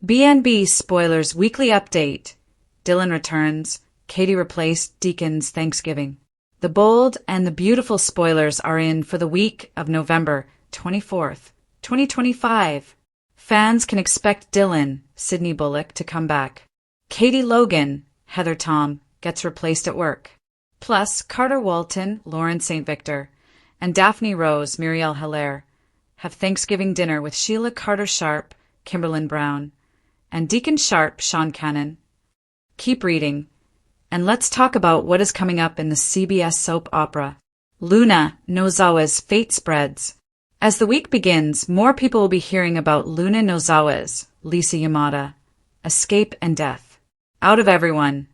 B&B spoilers weekly update. Dylan returns. Katie replaced Deacon's Thanksgiving. The bold and the beautiful spoilers are in for the week of November 24th, 2025. Fans can expect Dylan, Sydney Bullock, to come back. Katie Logan, Heather Tom, gets replaced at work. Plus, Carter Walton, Lauren St. Victor, and Daphne Rose, Muriel Hilaire, have Thanksgiving dinner with Sheila Carter Sharp, Kimberlyn Brown, and Deacon Sharp, Sean Cannon. Keep reading, and let's talk about what is coming up in the CBS soap opera. Luna Nozawa's fate spreads. As the week begins, more people will be hearing about Luna Nozawa's, Lisa Yamada, escape and death. Out of everyone,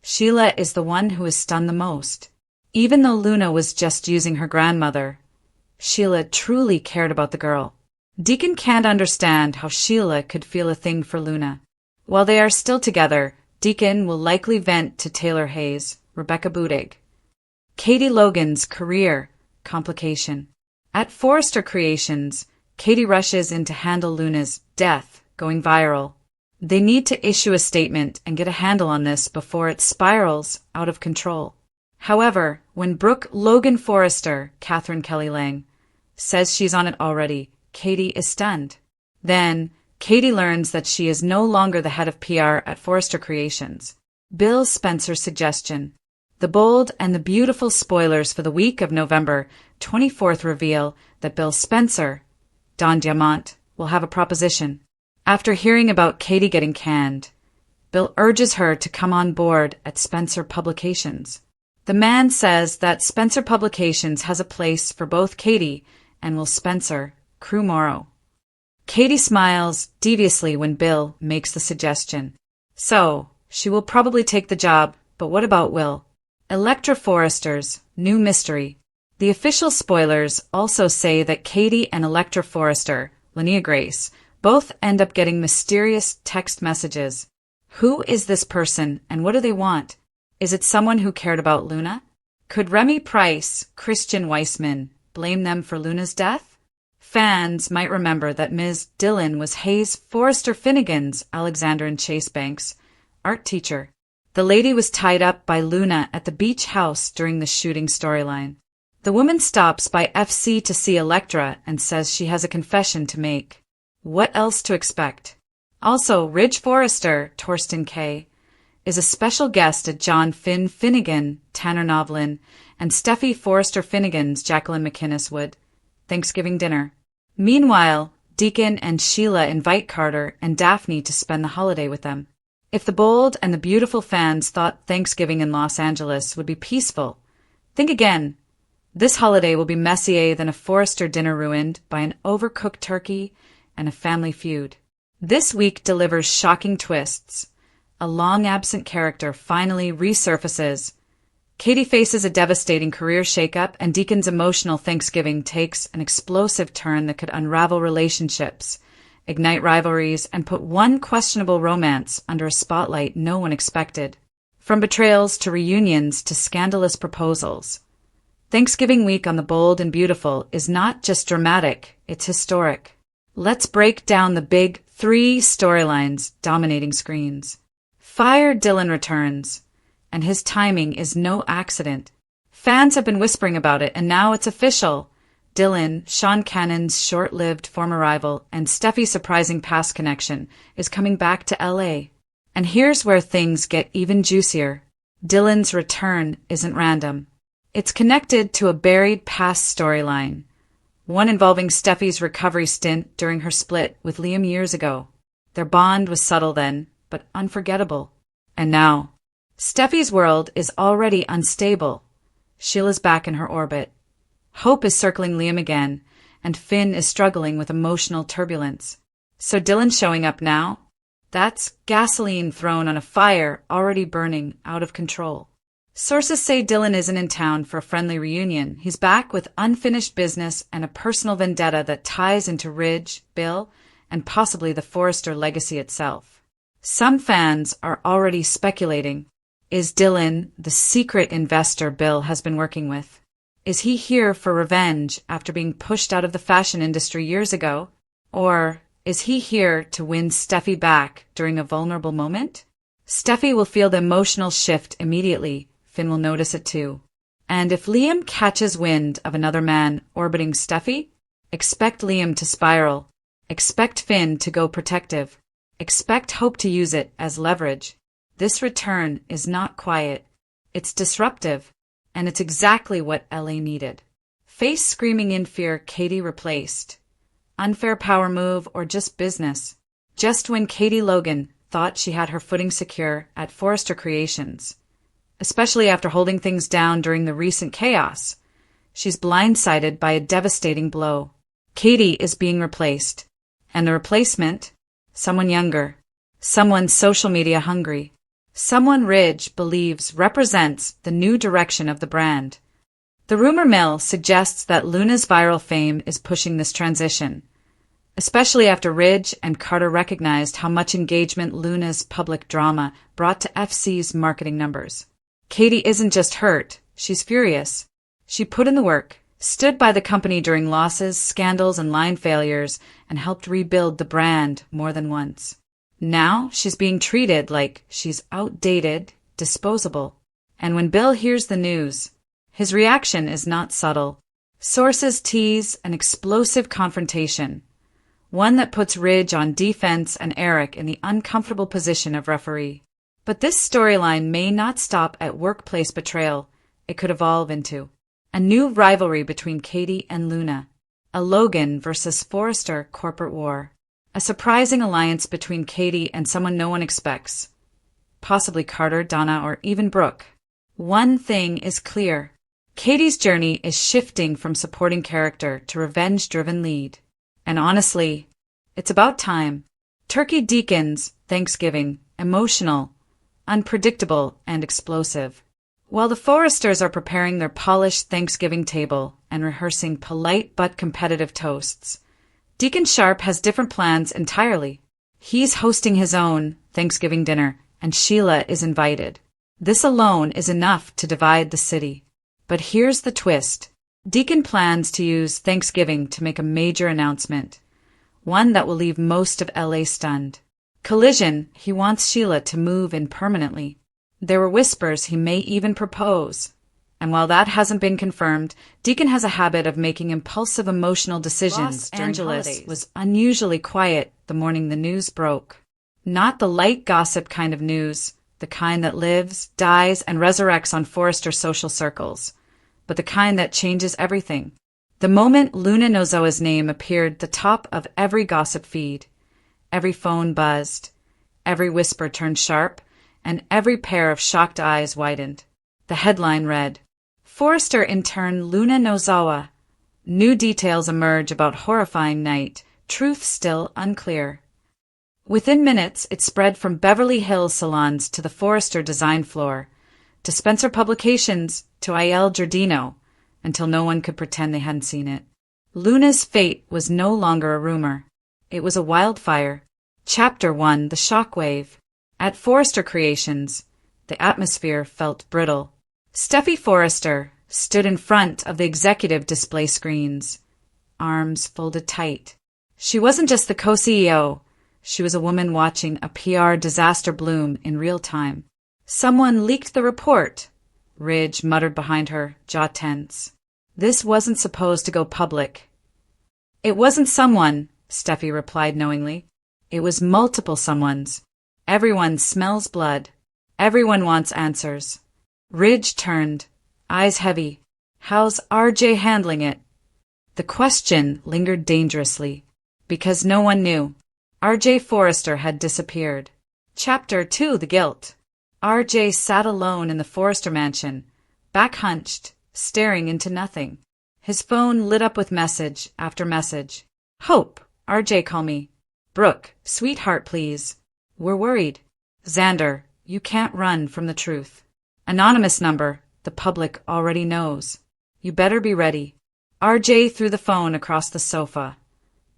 Sheila is the one who is stunned the most. Even though Luna was just using her grandmother, Sheila truly cared about the girl. Deacon can't understand how Sheila could feel a thing for Luna. While they are still together, Deacon will likely vent to Taylor Hayes, Rebecca Budig. Katie Logan's career complication. At Forrester Creations, Katie rushes in to handle Luna's death going viral. They need to issue a statement and get a handle on this before it spirals out of control. However, when Brooke Logan Forrester, Catherine Kelly Lang, says she's on it already, Katie is stunned. Then, Katie learns that she is no longer the head of PR at Forrester Creations. Bill Spencer's suggestion. The bold and the beautiful spoilers for the week of November 24th reveal that Bill Spencer, Don Diamant, will have a proposition. After hearing about Katie getting canned, Bill urges her to come on board at Spencer Publications. The man says that Spencer Publications has a place for both Katie and Will Spencer, Crew Morrow. Katie smiles deviously when Bill makes the suggestion. So, she will probably take the job, but what about Will? Electra Forrester's new mystery. The official spoilers also say that Katie and Electra Forrester, Linnea Grace, both end up getting mysterious text messages. Who is this person and what do they want? Is it someone who cared about Luna? Could Remy Price, Christian Weissman, blame them for Luna's death? Fans might remember that Ms. Dillon was Hayes Forrester Finnegan's, Alexander and Chase Banks, art teacher. The lady was tied up by Luna at the beach house during the shooting storyline. The woman stops by FC to see Electra and says she has a confession to make. What else to expect? Also, Ridge Forrester, Torsten K., is a special guest at John Finn Finnegan, Tanner Novlin, and Steffi Forrester Finnegan's Jacqueline McInnes Wood Thanksgiving dinner. Meanwhile, Deacon and Sheila invite Carter and Daphne to spend the holiday with them. If the bold and the beautiful fans thought Thanksgiving in Los Angeles would be peaceful, think again. This holiday will be messier than a Forrester dinner ruined by an overcooked turkey and a family feud. This week delivers shocking twists. A long-absent character finally resurfaces. Katie faces a devastating career shakeup, and Deacon's emotional Thanksgiving takes an explosive turn that could unravel relationships, ignite rivalries, and put one questionable romance under a spotlight no one expected. From betrayals to reunions to scandalous proposals, Thanksgiving week on The Bold and Beautiful is not just dramatic, it's historic. Let's break down the big 3 storylines dominating screens. Fire Dylan returns, and his timing is no accident. Fans have been whispering about it, and now it's official. Dylan, Sean Cannon's short-lived former rival, and Steffi's surprising past connection, is coming back to LA. And here's where things get even juicier. Dylan's return isn't random. It's connected to a buried past storyline, one involving Steffi's recovery stint during her split with Liam years ago. Their bond was subtle then, but unforgettable. And now, Steffi's world is already unstable. Sheila's back in her orbit. Hope is circling Liam again, and Finn is struggling with emotional turbulence. So Dylan's showing up now? That's gasoline thrown on a fire already burning out of control. Sources say Dylan isn't in town for a friendly reunion. He's back with unfinished business and a personal vendetta that ties into Ridge, Bill, and possibly the Forrester legacy itself. Some fans are already speculating. Is Dylan the secret investor Bill has been working with? Is he here for revenge after being pushed out of the fashion industry years ago? Or Is he here to win Steffi back during a vulnerable moment? Steffi will feel the emotional shift immediately. Finn will notice it too. And if Liam catches wind of another man orbiting Steffi, expect Liam to spiral. Expect Finn to go protective. Expect Hope to use it as leverage. This return is not quiet. It's disruptive. And it's exactly what LA needed. Face screaming in fear, Katie replaced. Unfair power move or just business. Just when Katie Logan thought she had her footing secure at Forrester Creations, especially after holding things down during the recent chaos, she's blindsided by a devastating blow. Katie is being replaced. And the replacement? Someone younger. Someone social media hungry. Someone Ridge believes represents the new direction of the brand. The rumor mill suggests that Luna's viral fame is pushing this transition, especially after Ridge and Carter recognized how much engagement Luna's public drama brought to FC's marketing numbers. Katie isn't just hurt, she's furious. She put in the work, stood by the company during losses, scandals, and line failures, and helped rebuild the brand more than once. Now she's being treated like she's outdated, disposable. And when Bill hears the news, his reaction is not subtle. Sources tease an explosive confrontation, one that puts Ridge on defense and Eric in the uncomfortable position of referee. But this storyline may not stop at workplace betrayal. It could evolve into a new rivalry between Katie and Luna, a Logan versus Forrester corporate war, a surprising alliance between Katie and someone no one expects, possibly Carter, Donna, or even Brooke. One thing is clear. Katie's journey is shifting from supporting character to revenge-driven lead. And honestly, it's about time. Turkey Deacon's Thanksgiving, emotional, unpredictable, and explosive. While the Forresters are preparing their polished Thanksgiving table and rehearsing polite but competitive toasts, Deacon Sharp has different plans entirely. He's hosting his own Thanksgiving dinner, and Sheila is invited. This alone is enough to divide the city. But here's the twist. Deacon plans to use Thanksgiving to make a major announcement, one that will leave most of LA stunned. Collision, he wants Sheila to move in permanently. There were whispers he may even propose. And while that hasn't been confirmed, Deacon has a habit of making impulsive emotional decisions. Los Angeles was unusually quiet the morning the news broke. Not the light gossip kind of news, the kind that lives, dies, and resurrects on Forrester social circles, but the kind that changes everything. The moment Luna Nozoa's name appeared the top of every gossip feed, every phone buzzed, every whisper turned sharp, and every pair of shocked eyes widened. The headline read, Forrester intern Luna Nozoa. New details emerge about horrifying night, truth still unclear. Within minutes, it spread from Beverly Hills salons to the Forrester design floor, to Spencer Publications, to IL Giardino, until no one could pretend they hadn't seen it. Luna's fate was no longer a rumor. It was a wildfire. Chapter 1, The Shockwave. At Forrester Creations, the atmosphere felt brittle. Steffi Forrester stood in front of the executive display screens, arms folded tight. She wasn't just the co-CEO. She was a woman watching a PR disaster bloom in real time. Someone leaked the report, Ridge muttered behind her, jaw tense. This wasn't supposed to go public. It wasn't someone, Steffi replied knowingly. It was multiple someones. Everyone smells blood. Everyone wants answers. Ridge turned, eyes heavy. How's RJ handling it? The question lingered dangerously, because no one knew. RJ Forrester had disappeared. Chapter 2, The Guilt. RJ sat alone in the Forrester mansion, back hunched, staring into nothing. His phone lit up with message after message. Hope, RJ call me. Brooke, sweetheart please. We're worried. Xander, you can't run from the truth. Anonymous number, the public already knows. You better be ready. RJ threw the phone across the sofa.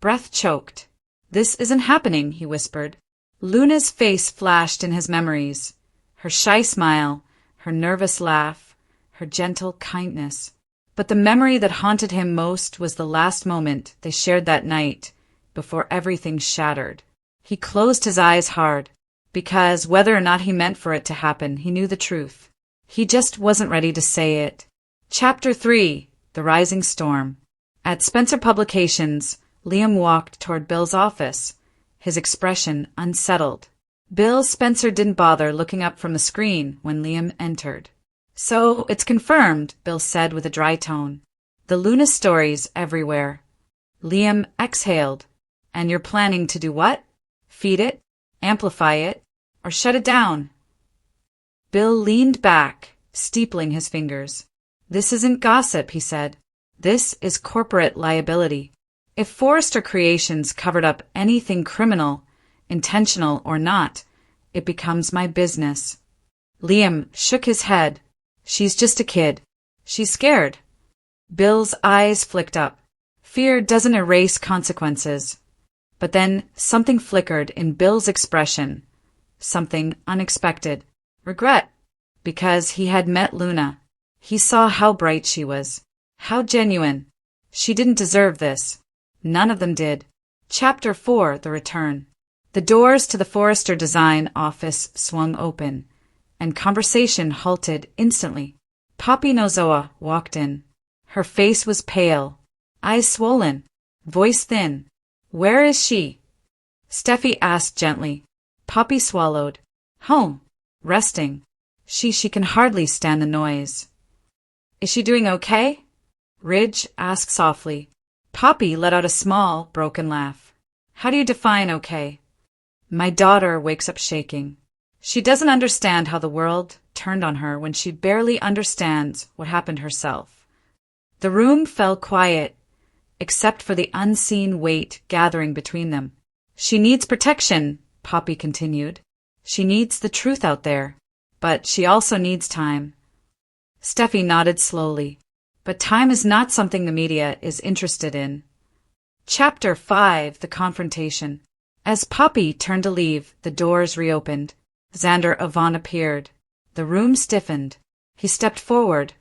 Breath choked. This isn't happening, he whispered. Luna's face flashed in his memories. Her shy smile, her nervous laugh, her gentle kindness. But the memory that haunted him most was the last moment they shared that night before everything shattered. He closed his eyes hard, because whether or not he meant for it to happen, he knew the truth. He just wasn't ready to say it. Chapter 3: The Rising Storm. At Spencer Publications, Liam walked toward Bill's office, his expression unsettled. Bill Spencer didn't bother looking up from the screen when Liam entered. "So, it's confirmed," Bill said with a dry tone. "The Luna stories everywhere." Liam exhaled. "And you're planning to do what? Feed it? Amplify it? Or shut it down?" Bill leaned back, steepling his fingers. "This isn't gossip," he said. "This is corporate liability. If Forrester Creations covered up anything criminal, intentional or not, it becomes my business." Liam shook his head. "She's just a kid. She's scared." Bill's eyes flicked up. Fear doesn't erase consequences. But then something flickered in Bill's expression. Something unexpected. Regret. Because he had met Luna. He saw how bright she was. How genuine. She didn't deserve this. None of them did. Chapter 4: The Return. The doors to the Forrester Design office swung open, and conversation halted instantly. Poppy Nozoa walked in. Her face was pale, eyes swollen, voice thin. "Where is she?" Steffi asked gently. Poppy swallowed. "Home. Resting. She can hardly stand the noise." "Is she doing okay?" Ridge asked softly. Poppy let out a small, broken laugh. "How do you define okay?" "My daughter wakes up shaking. She doesn't understand how the world turned on her when she barely understands what happened herself." The room fell quiet, except for the unseen weight gathering between them. "She needs protection," Poppy continued. "She needs the truth out there. But she also needs time." Steffi nodded slowly. "But time is not something the media is interested in." Chapter 5: The Confrontation. As Poppy turned to leave, the doors reopened. Xander Avon appeared. The room stiffened. He stepped forward,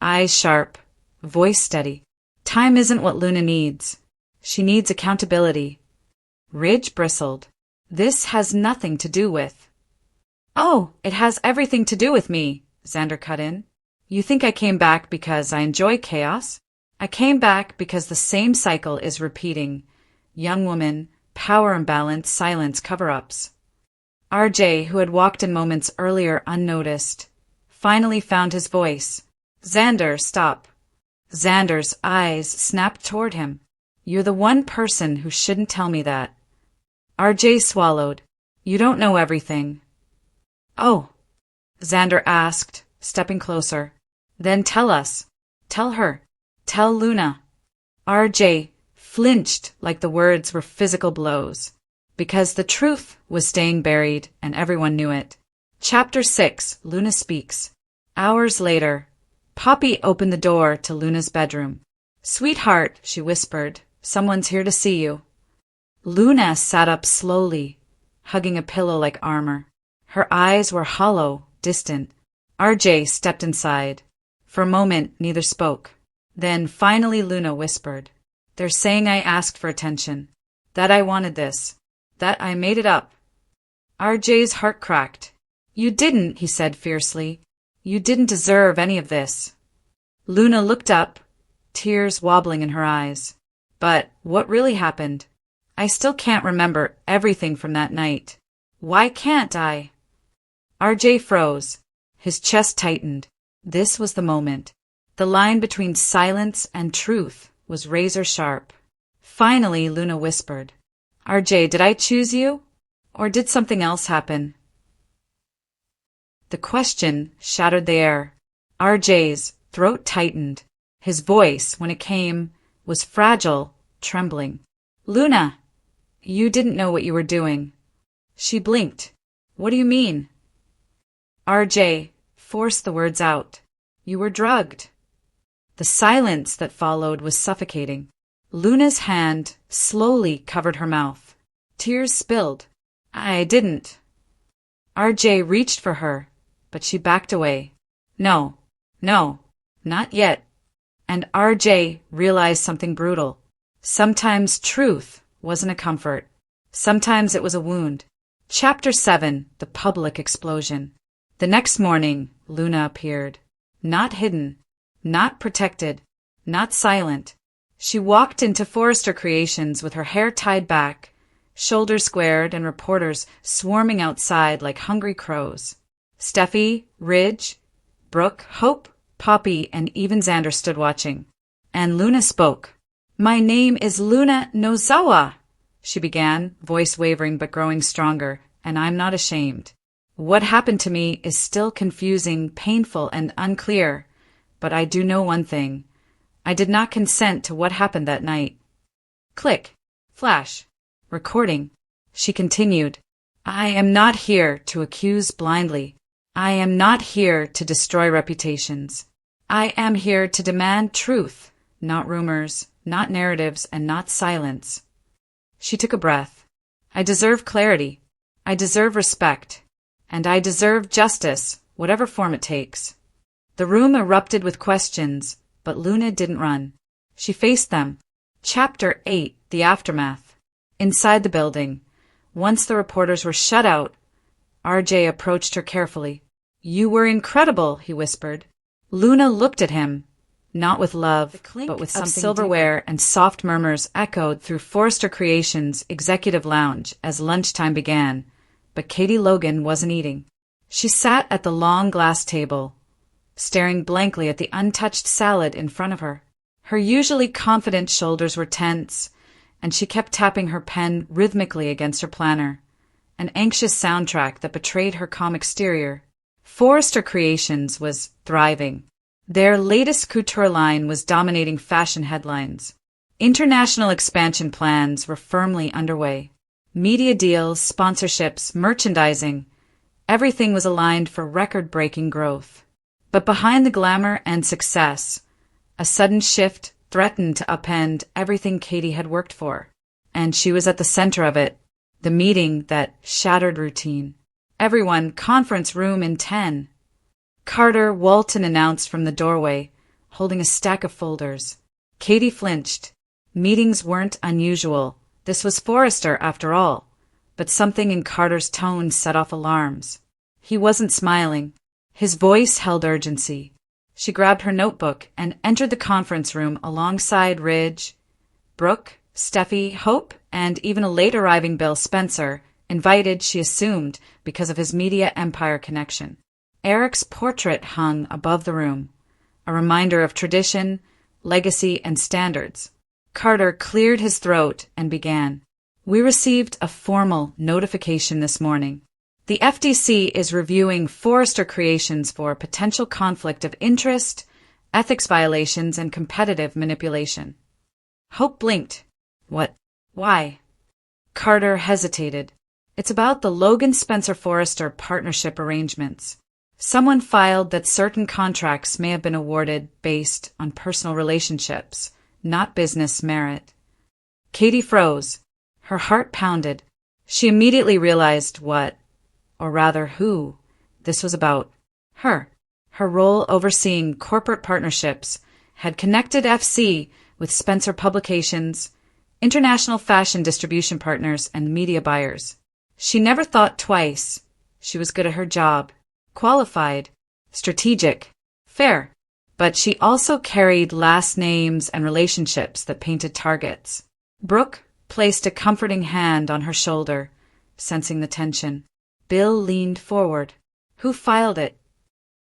eyes sharp, voice steady. "Time isn't what Luna needs. She needs accountability." Ridge bristled. "This has nothing to do with—" "Oh, it has everything to do with me," Xander cut in. "You think I came back because I enjoy chaos? I came back because the same cycle is repeating. Young woman, power imbalance, silence, cover-ups." RJ, who had walked in moments earlier unnoticed, finally found his voice. "Xander, stop." Xander's eyes snapped toward him. "You're the one person who shouldn't tell me that." RJ swallowed. "You don't know everything." "Oh," Xander asked, stepping closer. "Then tell us. Tell her. Tell Luna." RJ flinched like the words were physical blows, because the truth was staying buried and everyone knew it. Chapter 6: Luna Speaks. Hours later, Poppy opened the door to Luna's bedroom. "Sweetheart," she whispered, "someone's here to see you." Luna sat up slowly, hugging a pillow like armor. Her eyes were hollow, distant. RJ stepped inside. For a moment, neither spoke. Then finally Luna whispered, "They're saying I asked for attention, that I wanted this, that I made it up." RJ's heart cracked. "You didn't," he said fiercely. "You didn't deserve any of this." Luna looked up, tears wobbling in her eyes. "But what really happened? I still can't remember everything from that night. Why can't I?" RJ froze. His chest tightened. This was the moment. The line between silence and truth was razor sharp. Finally, Luna whispered, "RJ, did I choose you? Or did something else happen?" The question shattered the air. RJ's throat tightened. His voice, when it came, was fragile, trembling. "Luna, you didn't know what you were doing." She blinked. "What do you mean?" RJ forced the words out. "You were drugged." The silence that followed was suffocating. Luna's hand slowly covered her mouth. Tears spilled. "I didn't." RJ reached for her, but she backed away. No, not yet." And RJ realized something brutal. Sometimes truth wasn't a comfort. Sometimes it was a wound. Chapter 7: The Public Explosion. The next morning, Luna appeared. Not hidden, not protected, not silent. She walked into Forrester Creations with her hair tied back, shoulders squared, and reporters swarming outside like hungry crows. Steffi, Ridge, Brooke, Hope, Poppy, and even Xander stood watching. And Luna spoke. "My name is Luna Nozawa," she began, voice wavering but growing stronger, "and I'm not ashamed. What happened to me is still confusing, painful, and unclear, but I do know one thing. I did not consent to what happened that night." Click. Flash. Recording. She continued. "I am not here to accuse blindly. I am not here to destroy reputations. I am here to demand truth, not rumors, not narratives, and not silence." She took a breath. "I deserve clarity. I deserve respect. And I deserve justice, whatever form it takes." The room erupted with questions, but Luna didn't run. She faced them. Chapter 8: The Aftermath. Inside the building, once the reporters were shut out, RJ approached her carefully. "You were incredible," he whispered. Luna looked at him, not with love, but with something silverware deeper. And soft murmurs echoed through Forrester Creations' executive lounge as lunchtime began, but Katie Logan wasn't eating. She sat at the long glass table, staring blankly at the untouched salad in front of her. Her usually confident shoulders were tense, and she kept tapping her pen rhythmically against her planner, an anxious soundtrack that betrayed her calm exterior. Forrester Creations was thriving. Their latest couture line was dominating fashion headlines. International expansion plans were firmly underway. Media deals, sponsorships, merchandising, everything was aligned for record-breaking growth. But behind the glamour and success, a sudden shift threatened to upend everything Katie had worked for. And she was at the center of it, the meeting that shattered routine. "Everyone, conference room in 10. Carter Walton announced from the doorway, holding a stack of folders. Katie flinched. Meetings weren't unusual. This was Forrester, after all. But something in Carter's tone set off alarms. He wasn't smiling. His voice held urgency. She grabbed her notebook and entered the conference room alongside Ridge, Brooke, Steffi, Hope, and even a late-arriving Bill Spencer, invited, she assumed, because of his media empire connection. Eric's portrait hung above the room, a reminder of tradition, legacy, and standards. Carter cleared his throat and began. "We received a formal notification this morning. The FTC is reviewing Forrester Creations for potential conflict of interest, ethics violations, and competitive manipulation." Hope blinked. "What? Why?" Carter hesitated. "It's about the Logan Spencer Forrester partnership arrangements. Someone filed that certain contracts may have been awarded based on personal relationships, not business merit." Katie froze. Her heart pounded. She immediately realized what, or rather who, this was about. Her. Her role overseeing corporate partnerships had connected FC with Spencer Publications, international fashion distribution partners, and media buyers. She never thought twice. She was good at her job, qualified, strategic, fair. But she also carried last names and relationships that painted targets. Brooke placed a comforting hand on her shoulder, sensing the tension. Bill leaned forward. "Who filed it?"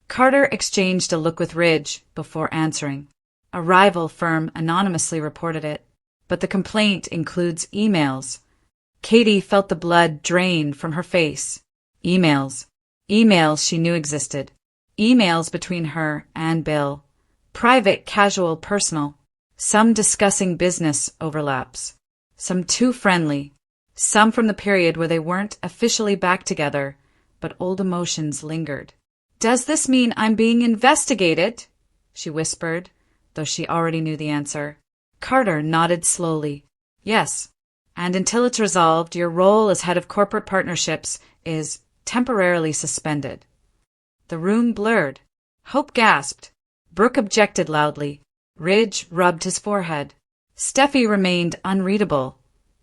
Carter exchanged a look with Ridge before answering. "A rival firm anonymously reported it, but the complaint includes emails." Katie felt the blood drain from her face. Emails. Emails she knew existed. Emails between her and Bill. Private, casual, personal. Some discussing business overlaps. Some too friendly. Some from the period where they weren't officially back together, but old emotions lingered. "Does this mean I'm being investigated?" she whispered, though she already knew the answer. Carter nodded slowly. "Yes. And until it's resolved, your role as head of corporate partnerships is temporarily suspended." The room blurred. Hope gasped. Brooke objected loudly. Ridge rubbed his forehead. Steffi remained unreadable.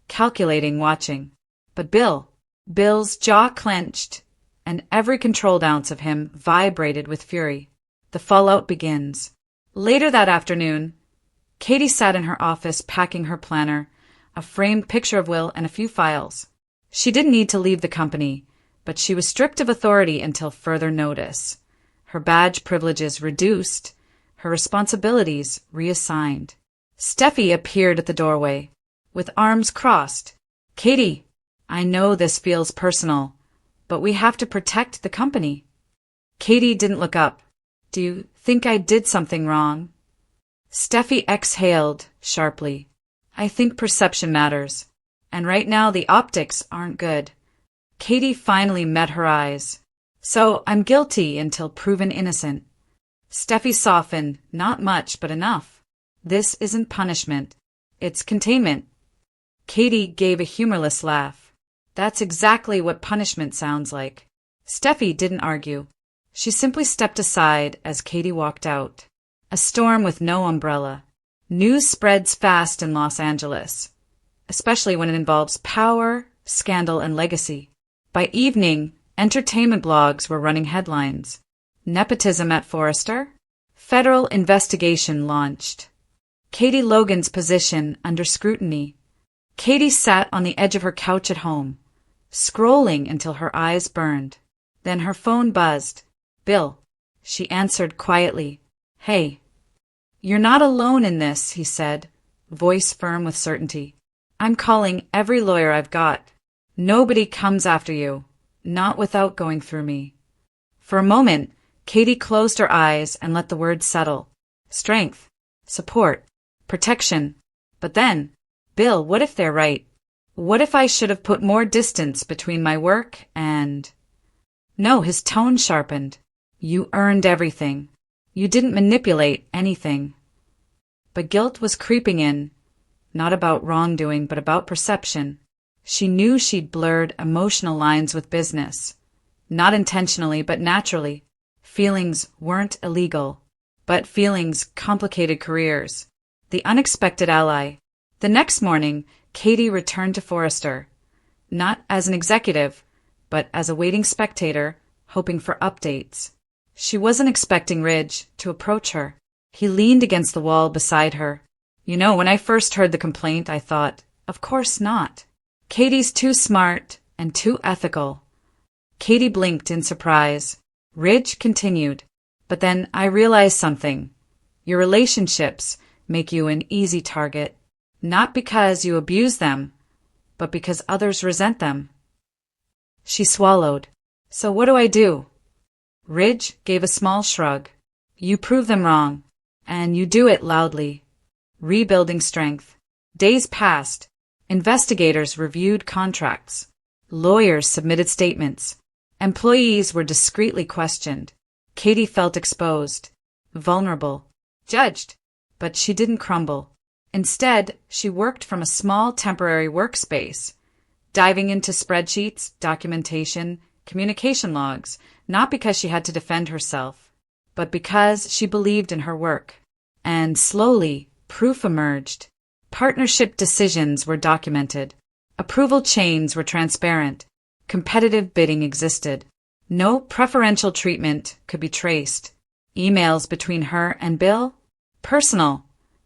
calculating, watching. But Bill's jaw clenched, and every controlled ounce of him vibrated with fury. The fallout begins. Later that afternoon, Katie sat in her office packing her planner, a framed picture of Will and a few files. She didn't need to leave the company, but she was stripped of authority until further notice. Her badge privileges reduced, her responsibilities reassigned. Steffi appeared at the doorway, with arms crossed. "Katie, I know this feels personal, but we have to protect the company." Katie didn't look up. "Do you think I did something wrong?" Steffi exhaled sharply. "I think perception matters, and right now the optics aren't good." Katie finally met her eyes. "So I'm guilty until proven innocent." Steffi softened, "Not much, but enough. This isn't punishment. It's containment." Katie gave a humorless laugh. "That's exactly what punishment sounds like." Steffi didn't argue. She simply stepped aside as Katie walked out. A storm with no umbrella. News spreads fast in Los Angeles, especially when it involves power, scandal, and legacy. By evening, entertainment blogs were running headlines. Nepotism at Forrester? Federal investigation launched. Katie Logan's position under scrutiny. Katie sat on the edge of her couch at home, scrolling until her eyes burned. Then her phone buzzed. "Bill," she answered quietly. "Hey." "You're not alone in this," he said, voice firm with certainty. "I'm calling every lawyer I've got. Nobody comes after you, not without going through me." For a moment, Katie closed her eyes and let the words settle. Strength, support, protection. But then, "Bill, what if they're right? What if I should have put more distance between my work and—" "No," his tone sharpened. "You earned everything. You didn't manipulate anything." But guilt was creeping in, not about wrongdoing, but about perception. She knew she'd blurred emotional lines with business. Not intentionally, but naturally. Feelings weren't illegal, but feelings complicated careers. The unexpected ally. The next morning, Katie returned to Forrester, not as an executive, but as a waiting spectator, hoping for updates. She wasn't expecting Ridge to approach her. He leaned against the wall beside her. "You know, when I first heard the complaint, I thought, of course not. Katie's too smart and too ethical." Katie blinked in surprise. Ridge continued, "But then I realized something. Your relationships make you an easy target, not because you abuse them, but because others resent them." She swallowed. "So what do I do?" Ridge gave a small shrug. "You prove them wrong, and you do it loudly." Rebuilding strength. Days passed. Investigators reviewed contracts. Lawyers submitted statements. Employees were discreetly questioned. Katie felt exposed, vulnerable, judged, but she didn't crumble. Instead, she worked from a small temporary workspace, diving into spreadsheets, documentation, communication logs, not because she had to defend herself, but because she believed in her work. And slowly, proof emerged. Partnership decisions were documented. Approval chains were transparent. Competitive bidding existed. No preferential treatment could be traced. Emails between her and Bill? Personal,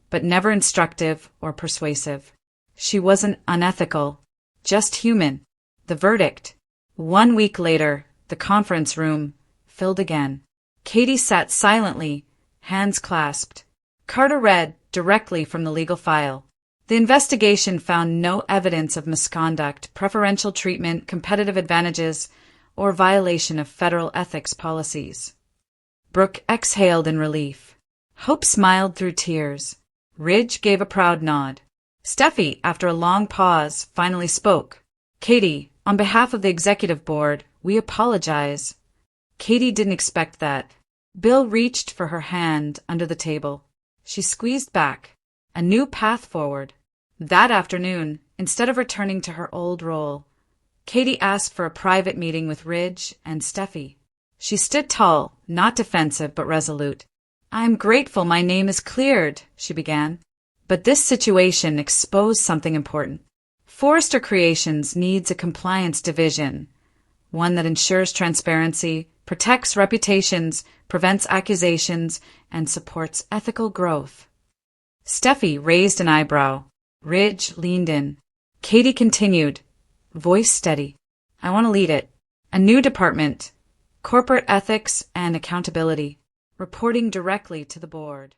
but never instructive or persuasive. She wasn't unethical, just human. The verdict. 1 week later, the conference room filled again. Katie sat silently, hands clasped. Carter read directly from the legal file. The investigation found no evidence of misconduct, preferential treatment, competitive advantages, or violation of federal ethics policies. Brooke exhaled in relief. Hope smiled through tears. Ridge gave a proud nod. Steffi, after a long pause, finally spoke. "Katie, on behalf of the executive board, we apologize." Katie didn't expect that. Bill reached for her hand under the table. She squeezed back. A new path forward. That afternoon, instead of returning to her old role, Katie asked for a private meeting with Ridge and Steffi. She stood tall, not defensive but resolute. "I'm grateful my name is cleared," she began. But this situation exposed something important. Forrester Creations needs a compliance division, one that ensures transparency, protects reputations, prevents accusations, and supports ethical growth. Steffi raised an eyebrow. Ridge leaned in. Katie continued, voice steady. I want to lead it. A new department. Corporate ethics and accountability. Reporting directly to the board.